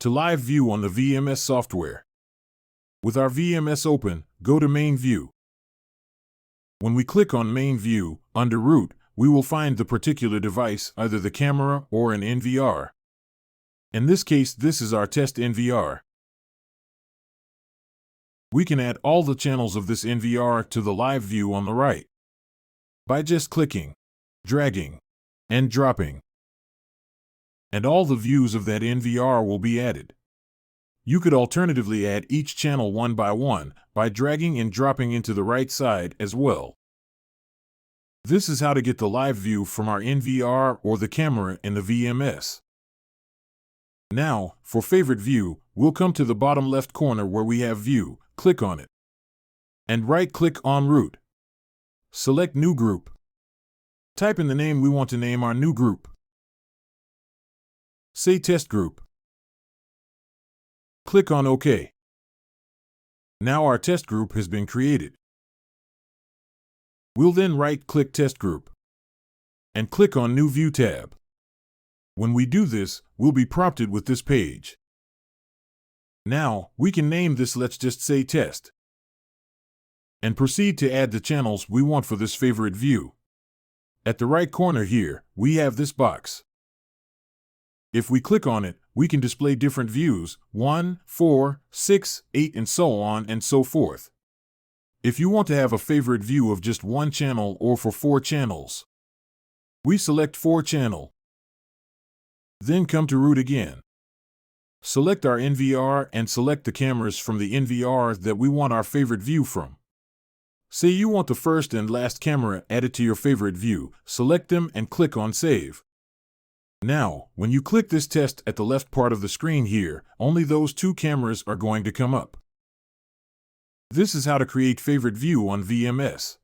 To live view on the VMS software. With our VMS open, go to Main View. When we click on Main View, under Root, we will find the particular device, either the camera or an NVR. In this case, this is our test NVR. We can add all the channels of this NVR to the live view on the right by just clicking, dragging, and dropping. And all the views of that NVR will be added. You could alternatively add each channel one by dragging and dropping into the right side as well. This is how to get the live view from our NVR or the camera in the VMS. Now, for favorite view, we'll come to the bottom left corner where we have View, click on it. And right-click on Root. Select New Group. Type in the name we want to name our new group. Say Test Group. Click on OK. Now our test group has been created. We'll then right-click Test Group and click on New View tab. When we do this, we'll be prompted with this page. Now, we can name this, let's just say Test, and proceed to add the channels we want for this favorite view. At the right corner here, we have this box. If we click on it, we can display different views, 1, 4, 6, 8, and so on and so forth. If you want to have a favorite view of just one channel or for 4 channels, we select 4 channel. Then come to Root again. Select our NVR and select the cameras from the NVR that we want our favorite view from. Say you want the first and last camera added to your favorite view, select them and click on Save. Now, when you click this test at the left part of the screen here, only those 2 cameras are going to come up. This is how to create favorite view on VMS.